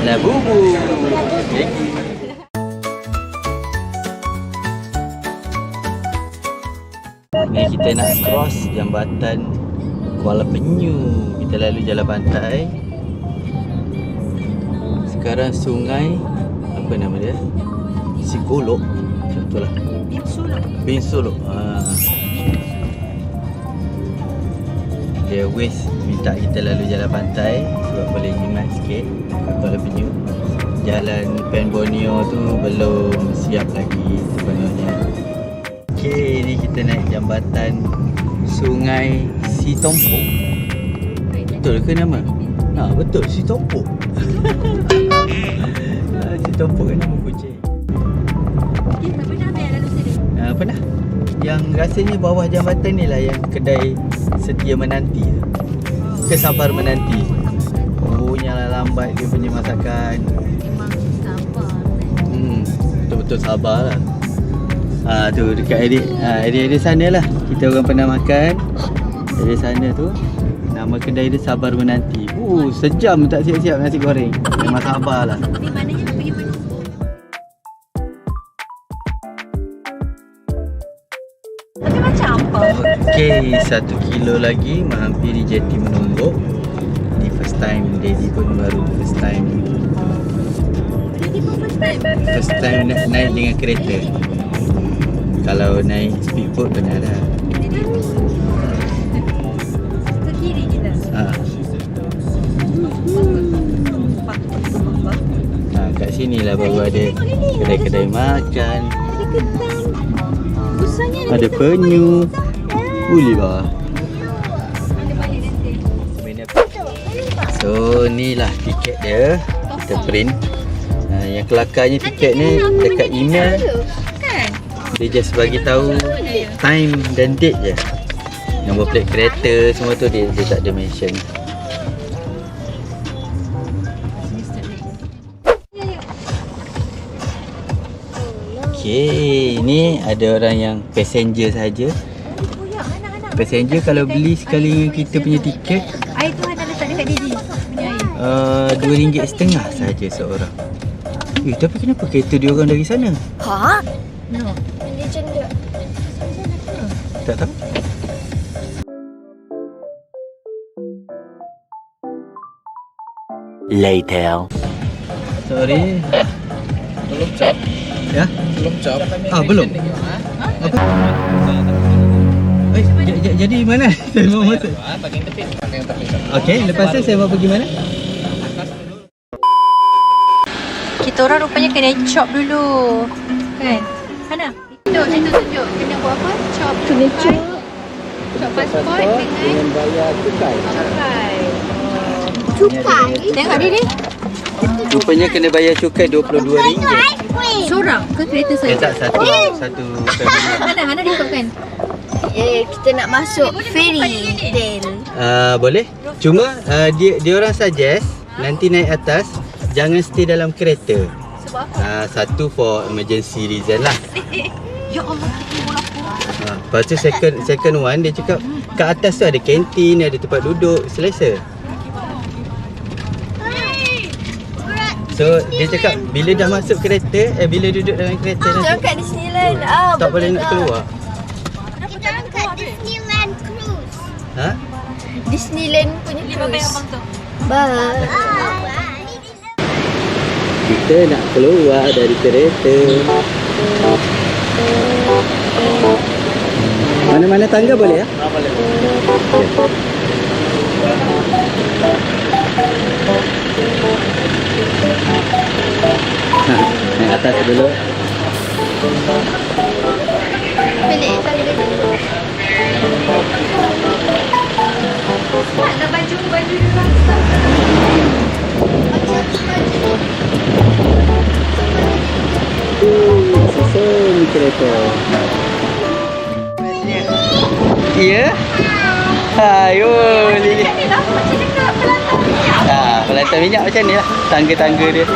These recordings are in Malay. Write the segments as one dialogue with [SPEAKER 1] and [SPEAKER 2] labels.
[SPEAKER 1] Labubu. Ni kita nak cross jambatan Kuala Penyu. Kita lalu jalan pantai. Sekarang sungai apa nama dia? Sigolok. Macam tu lah. Binsulok. Dia Waze minta kita lalu jalan pantai sebab boleh jimat sikit Kuala Penyu. Jalan Pen Borneo tu belum siap lagi sebenarnya. Okey, ni kita naik jambatan Sungai Sitompok. Betul ke nama? Ha, betul, Sitompok. Sitompok kan nama kucing.
[SPEAKER 2] Kita pernah lalu sini?
[SPEAKER 1] Pernah. Yang rasanya bawah jambatan ni lah yang kedai setia menanti tu. Kesabar menanti. Punya lah lambat dia punya masakan.
[SPEAKER 2] Memang sabar.
[SPEAKER 1] Betul-betul sabar lah. Tu dekat area sana lah kita orang pernah makan. Area sana tu nama kedai dia Sabar Menanti. Sejam tak siap-siap nasi goreng. Memang sabar lah.
[SPEAKER 2] Di mananya pergi menunggu. Tapi macam apa?
[SPEAKER 1] Okey, 1 kilo lagi menghampiri Jeti Menunggu. Ni first time Daddy pun baru first time.
[SPEAKER 2] Jadi pun first time?
[SPEAKER 1] First time naik dengan kereta. Kalau naik speedboat pernah dah.
[SPEAKER 2] Ke kiri kita?
[SPEAKER 1] Kat sini lah baru ada kedai-kedai makan.
[SPEAKER 2] Ada ketan. Busanya
[SPEAKER 1] Ada penyu. Boleh bah.
[SPEAKER 2] ada balik nanti.
[SPEAKER 1] So ni lah tiket dia. Kita print. Yang kelakarnya tiket ni dekat email.
[SPEAKER 2] Kan?
[SPEAKER 1] Dia just bagi tahu time dan date je. Nombor plate kereta semua tu dia tak ada mention. Okey, ni ada orang yang passenger saja. Passenger kalau beli sekali dengan kita punya tiket,
[SPEAKER 2] Air tu Hana letak dekat Didi punya air.
[SPEAKER 1] RM2.50 saja seorang. Tapi kenapa kereta dia orang dari sana?
[SPEAKER 2] Ha? No. Legend dia.
[SPEAKER 1] Tak tahu. Later. Sorry.
[SPEAKER 3] Belum cap.
[SPEAKER 1] Ya?
[SPEAKER 3] Belum cap.
[SPEAKER 1] Belum. Apa? Jadi mana? Saya mau masuk.
[SPEAKER 3] Bagian tepi.
[SPEAKER 1] Okey, lepas tu saya mau pergi mana?
[SPEAKER 2] Kita orang rupanya kena chop dulu. Kan? Hana, tunjuk. Kena buat apa? Chop. Kena chop. Chop pasport dengan
[SPEAKER 1] bayar cukai.
[SPEAKER 2] cukai. Tengok Didi.
[SPEAKER 1] Rupanya kena bayar cukai RM22.
[SPEAKER 2] Seorang ke kereta saya?
[SPEAKER 1] Tak, satu family.
[SPEAKER 2] Hana ikutkan.
[SPEAKER 4] Kita nak masuk ferry Dale.
[SPEAKER 1] Boleh. Cuma dia orang suggest nanti naik atas jangan stay dalam kereta.
[SPEAKER 2] Sebab apa?
[SPEAKER 1] Satu for emergency reason lah.
[SPEAKER 2] Ya Allah, kita bola apa?
[SPEAKER 1] Lepas tu second one dia cakap kat atas tu ada kantin, ada tempat duduk, selesa. So dia cakap bila dah masuk kereta, bila duduk dalam kereta
[SPEAKER 4] Jangan
[SPEAKER 1] nanti
[SPEAKER 4] kat Disneyland.
[SPEAKER 1] tak boleh nak keluar.
[SPEAKER 4] Kita kat Disneyland Cruise. Disneyland punya cruise. Bye.
[SPEAKER 1] Kita nak keluar dari kereta. Mana-mana tangga boleh ya?
[SPEAKER 3] Boleh.
[SPEAKER 1] Naik atas dulu.
[SPEAKER 4] Balik tali balik.
[SPEAKER 2] Ada baju di luar.
[SPEAKER 1] Susun kereta. Ya? Ayo, Lili.
[SPEAKER 2] Ni lah macam dekat pelantar minyak.
[SPEAKER 1] Pelantar minyak macam ni lah. Tangga-tangga dia.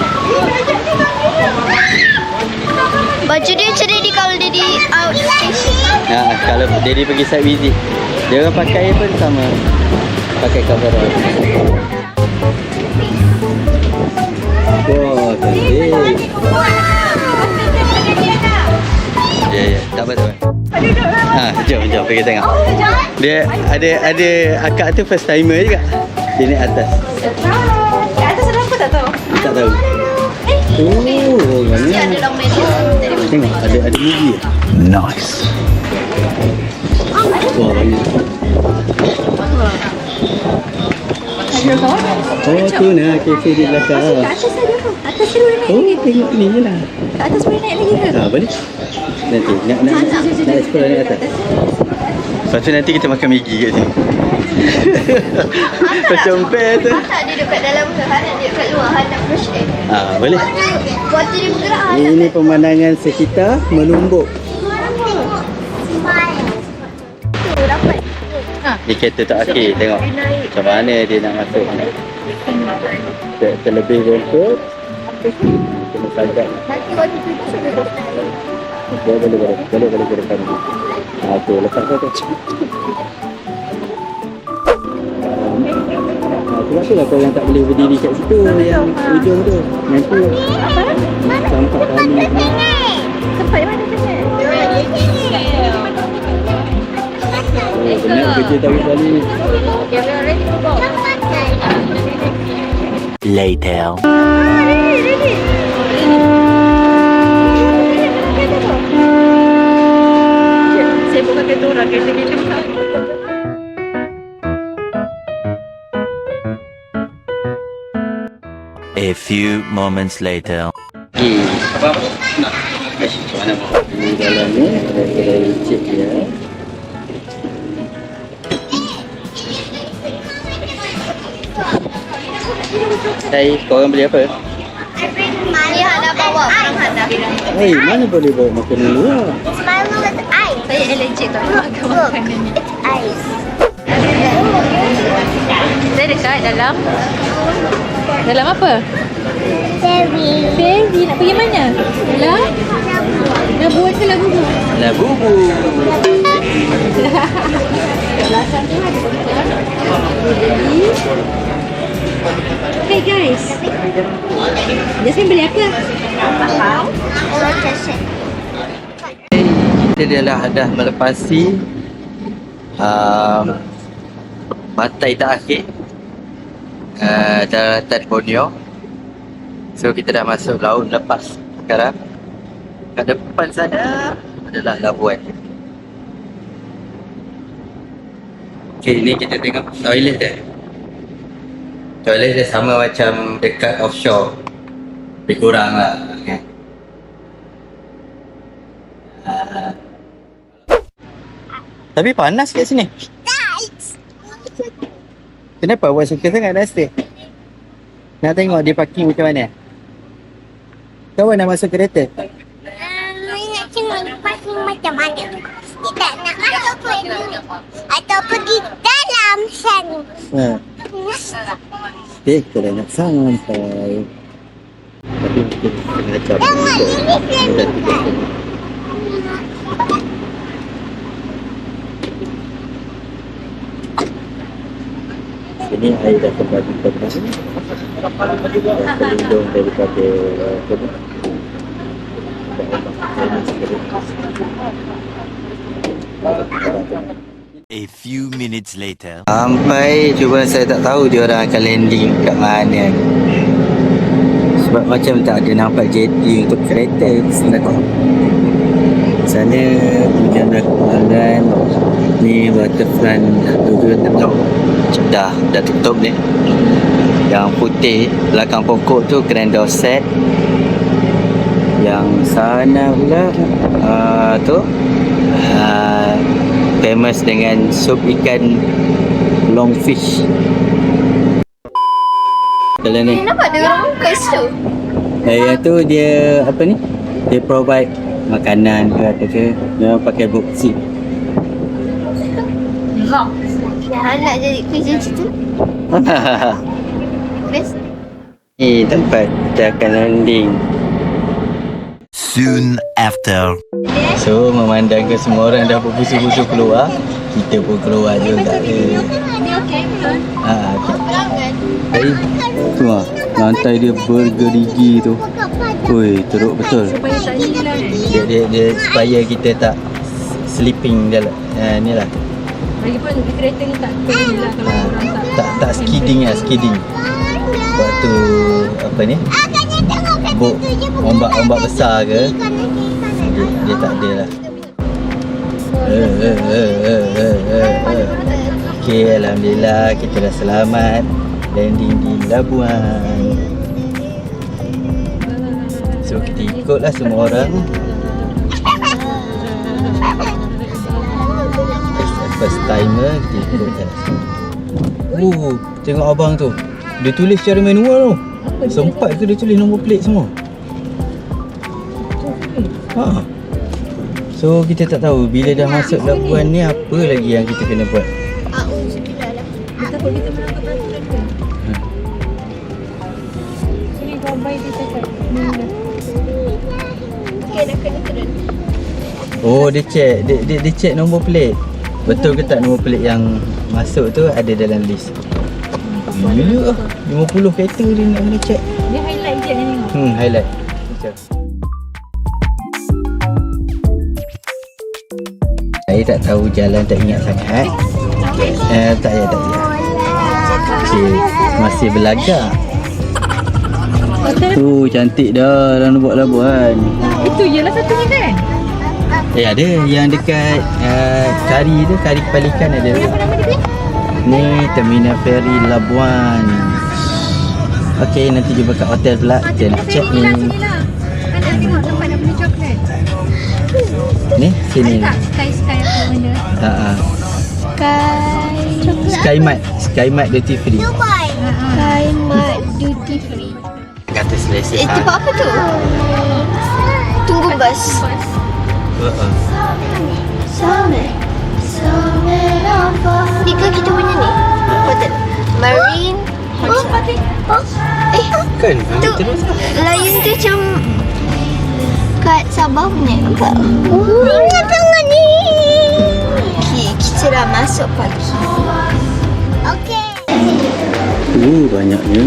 [SPEAKER 4] Baju dia macam ni kalau dia di outstation.
[SPEAKER 1] Kalau Daddy pergi site visit, dia orang pakai pun sama. Pakai coverall. Jom pergi tengok. Dia ada akak tu first timer juga. Dia naik atas.
[SPEAKER 2] Kat atas ada apa tak tahu?
[SPEAKER 1] Tak tahu. Oh,
[SPEAKER 4] Dia ada long menu.
[SPEAKER 1] tengok ada movie. Nice. Wah, banyak. Oh, tu nak kafe di belakang.
[SPEAKER 2] Kat atas ada apa? Atas tu boleh naik.
[SPEAKER 1] Oh, tengok ni je lah.
[SPEAKER 2] Kat atas boleh naik lagi ke?
[SPEAKER 1] Boleh. Nanti nak explore naik atas. Lepas tu nanti kita makan Maggi kat sini. Macam best tu.
[SPEAKER 4] Tak, dia dekat dalam ke? Hanan dia dekat luar. Hanan fresh air.
[SPEAKER 1] Boleh.
[SPEAKER 4] Waktu dia bergerak,
[SPEAKER 1] Ini pemandangan sekitar Melumbuk.
[SPEAKER 4] tu dapat.
[SPEAKER 1] Dia kereta tak akhir. Tengok macam mana dia nak masuk ni. Terlebih rumput. Kena sajak.
[SPEAKER 4] Nanti waktu tu dia sudah dapat.
[SPEAKER 1] Boleh ke depan ni. Tu lepas tu. Sebab tu lah kau yang tak boleh berdiri kat situ. Yang ujung tu. Nanti sampai kali.
[SPEAKER 2] Tempat di mana tengah?
[SPEAKER 1] Benar kerja tahu kali. Later.
[SPEAKER 2] Saya bukan kereta orang, kereta kita.
[SPEAKER 5] A few moments later.
[SPEAKER 1] Apa? Nak. Macam mana mau? Di dalam ni ada kedai cik dia. Hai, korang beli apa?
[SPEAKER 4] Ni Hana bawa, orang Hana.
[SPEAKER 1] Hei, mana boleh bawa makanan luar?
[SPEAKER 4] Smile with ice.
[SPEAKER 2] Saya allergic tau makan makanan ni.
[SPEAKER 4] Ice.
[SPEAKER 2] Saya dekat dalam. Dalam apa?
[SPEAKER 4] Ferry.
[SPEAKER 2] Ferry. Nak pergi mana? Dalam? Labuan ke Labubu?
[SPEAKER 1] Labubu.
[SPEAKER 2] Kat belakang tu ada tempat. Beli. Hey guys. Jasmine beli apa?
[SPEAKER 1] Kita dah melepasi pantai tak akhir daratan Borneo. So kita dah masuk laut lepas sekarang. Kat depan sana adalah Labuan. Okay, ni kita tengok toilet dia. Toilet dia sama macam dekat offshore. Lebih kurang lah kan. Tapi panas kat sini. Kenapa awak suka sangat Nasty? Nak tengok dia parking macam mana? Kau nak masuk kereta?
[SPEAKER 4] Nak tengok parking macam mana. Kita nak masuk kereta atau pergi dalam sana.
[SPEAKER 1] Kita dah nak sampai. Tapi kita tengah jam.
[SPEAKER 4] Tengok ini
[SPEAKER 1] Ini air dah kembali ke atas. Terlindung daripada
[SPEAKER 5] A few minutes later.
[SPEAKER 1] sampai cuma saya tak tahu dia orang akan landing kat mana. Sebab macam tak ada nampak jeti untuk kereta sebenarnya. Sana hujan dah kemarin. Ni waterfront tu tutup. Dah tutup ni. Yang putih belakang pokok tu Grand Dorset. Yang sana pula tu famous dengan sup ikan longfish. Kalau ni
[SPEAKER 4] nampak dia orang kat situ.
[SPEAKER 1] yang tu dia apa ni? Dia provide makanan ke apa ke. Dia pakai boxi.
[SPEAKER 4] Nak jadi kerja situ. Best.
[SPEAKER 1] Ni tempat kita akan landing.
[SPEAKER 5] Soon after.
[SPEAKER 1] So memandangkan semua orang dah berbusu-busu keluar, kita pun keluar juga.
[SPEAKER 4] Dia okey ke?
[SPEAKER 1] Hey, semua lantai dia bergerigi tu. Oi, teruk betul.
[SPEAKER 2] Supaya tak hilang.
[SPEAKER 1] Dia supaya kita tak sleeping dalam ni lah.
[SPEAKER 2] Lagipun kereta ni tak kena lah kalau orang
[SPEAKER 1] Tak skidding lah, skidding. Waktu apa ni? Ombak besar ke? Dia tak ada lah. Okey, alhamdulillah kita dah selamat landing di Labuan. So kita ikutlah semua orang. First timer kita ikutkan. Tengok abang tu. Dia tulis secara manual tu. Sempat ke dia tulis nombor plate semua? Ha. So kita tak tahu bila dah masuk Labuan ni apa lagi yang kita kena buat.
[SPEAKER 2] Kita takut kita melanggar peraturan ke? Sini kau bayi dia cakap. Okay, dah kena turun.
[SPEAKER 1] Oh, dia check. Dia check nombor plate. Betul ke tak nombor plate yang masuk tu ada dalam list? Gila lah. 50 kereta dia nak kena check.
[SPEAKER 2] Dia highlight je ni tengok.
[SPEAKER 1] Highlight. Macam. Saya tak tahu jalan, tak ingat sangat. Tak ya. Okay. Masih belagak. Cantik dah dalam buat Labuan.
[SPEAKER 2] Itu je lah satunya kan?
[SPEAKER 1] Ada yang dekat kari tu, kari kepala ikan ada. Ni terminal feri Labuan. Okey, nanti jumpa kat hotel pula. Kita nak check ni.
[SPEAKER 2] Ada tengok tempat nak beli coklat.
[SPEAKER 1] Ni sini.
[SPEAKER 2] Ada tak sky apa benda?
[SPEAKER 1] Sky Mart duty free.
[SPEAKER 4] Sky Mart duty free.
[SPEAKER 1] Kata selesa.
[SPEAKER 4] Tempat apa tu? Tunggu bas. Ni kan kita punya ni. Hotel Marine.
[SPEAKER 1] Kan?
[SPEAKER 4] Tu lain tu macam kat Sabah punya nampak. Ingat sangat ni. Okay, kita dah masuk pagi. Okay.
[SPEAKER 1] Banyaknya.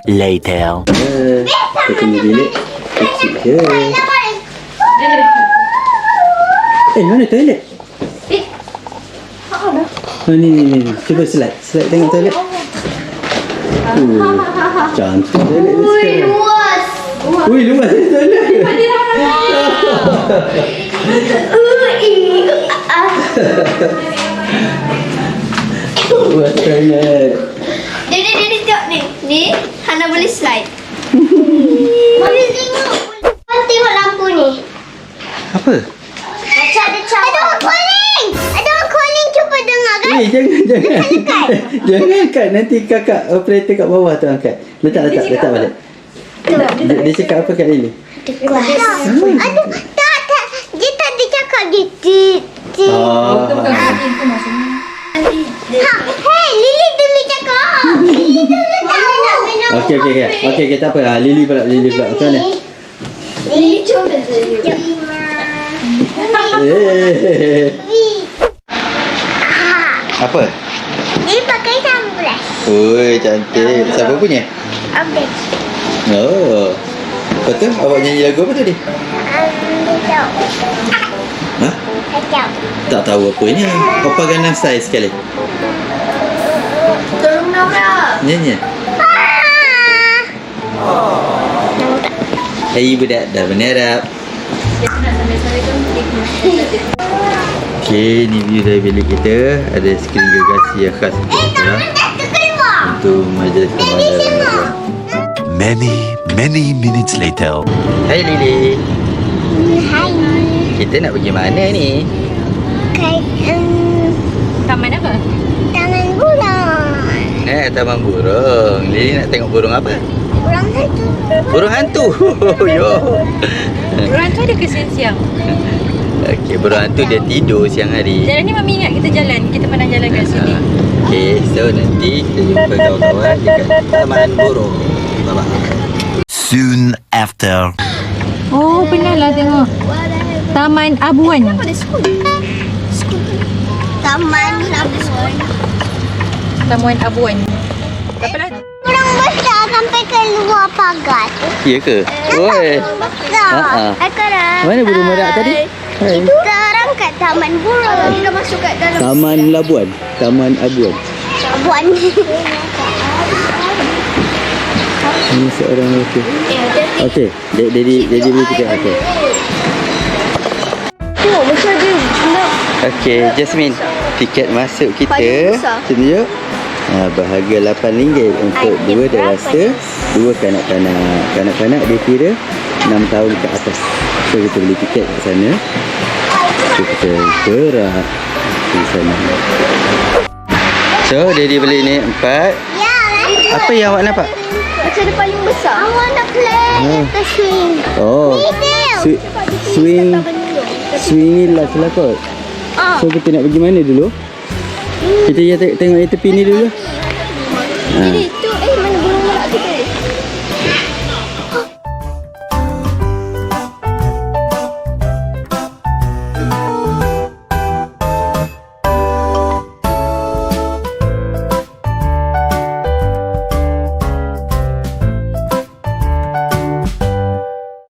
[SPEAKER 5] Later.
[SPEAKER 1] Kita punya bilik kecil je. Mana toilet? Ni. Cuba slide tengok toilet. Cantik toilet ni sekarang.
[SPEAKER 4] Luas.
[SPEAKER 1] Luas ni toilet. Luas toilet.
[SPEAKER 4] Dia tengok ni. Ni Hana boleh slide. Boleh tengok. Tengok lampu ni.
[SPEAKER 1] Apa?
[SPEAKER 4] Ada orang calling. Cuba dengar kan.
[SPEAKER 1] Jangan kat. Nanti kakak operator kat bawah tu angkat. Letak balik. Dia cakap apa kat Lily?
[SPEAKER 4] Aduh, tak. Dia tadi cakap dia.
[SPEAKER 2] Itu bukan kain tu maksudnya.
[SPEAKER 4] Hey, Lily dulu cakap. Lily dulu tahu nak minum.
[SPEAKER 1] Okey, tak apa. Lily pula. Macam mana?
[SPEAKER 4] Lily cuba dulu.
[SPEAKER 1] Apa?
[SPEAKER 4] Dia pakai samblas.
[SPEAKER 1] Cantik. Siapa punya?
[SPEAKER 4] Update.
[SPEAKER 1] Oh. Betul? Awak nyanyi lagu apa tadi? Ha?
[SPEAKER 4] Kacau.
[SPEAKER 1] Tak tahu apanya. Opa Gangnam Style sekali.
[SPEAKER 4] Tolong Nora.
[SPEAKER 1] Nyanyi. Hai budak dah bernerap. Okey, ni view dari bilik kita. Ada skrin gergasi yang khas untuk kita. Untuk majlis pemandangan.
[SPEAKER 5] Many minutes later.
[SPEAKER 1] Hai Lily.
[SPEAKER 4] Hai.
[SPEAKER 1] Kita nak pergi mana ni?
[SPEAKER 2] Taman apa?
[SPEAKER 4] Taman burung.
[SPEAKER 1] Taman burung. Lily nak tengok burung apa?
[SPEAKER 4] Burung hantu.
[SPEAKER 1] Burung hantu. Yo.
[SPEAKER 2] Burung hantu ada ke siang-siang?
[SPEAKER 1] Okey, burung hantu dia tidur siang hari.
[SPEAKER 2] Jalan ni Mami ingat kita jalan. Kita pandang jalan kat sini.
[SPEAKER 1] Okey, so nanti kita jumpa kawan-kawan dekat Taman Burung. Bye-bye.
[SPEAKER 5] Soon after.
[SPEAKER 2] Oh, pernah lah tengok. Taman Abuan.
[SPEAKER 4] Taman Labuan.
[SPEAKER 2] Taman Abuan. Tak apalah.
[SPEAKER 4] Burung besar. sampai keluar pagar.
[SPEAKER 1] Ya ke? Oi.
[SPEAKER 4] Besar. Sekarang.
[SPEAKER 1] Mana burung merak tadi? Hai.
[SPEAKER 4] Sekarang kat Taman Burung. Kita masuk kat dalam.
[SPEAKER 1] Taman Labuan. Taman Abuan.
[SPEAKER 4] Buat.
[SPEAKER 1] Ini seorang lelaki. Okey, jadi beli tiket. Okey.
[SPEAKER 4] Tengok macam dia nak.
[SPEAKER 1] Okey, Jasmine. Tiket masuk kita.
[SPEAKER 4] Paling besar.
[SPEAKER 1] Tunjuk. Berharga RM8 untuk
[SPEAKER 4] Item
[SPEAKER 1] dua
[SPEAKER 4] berapa?
[SPEAKER 1] dewasa, dua kanak-kanak. Kanak-kanak dia kira 6 tahun ke atas. So kita beli tiket kat sana. So kita gerak di sana. So Daddy beli ni 4.
[SPEAKER 4] Ya,
[SPEAKER 1] Apa yang awak nampak?
[SPEAKER 4] macam dia paling besar. I wanna play the swing.
[SPEAKER 1] Oh, swing ni lah kelakot. So kita nak pergi mana dulu? Kita tengok yang tepi ni dulu.
[SPEAKER 4] Jadi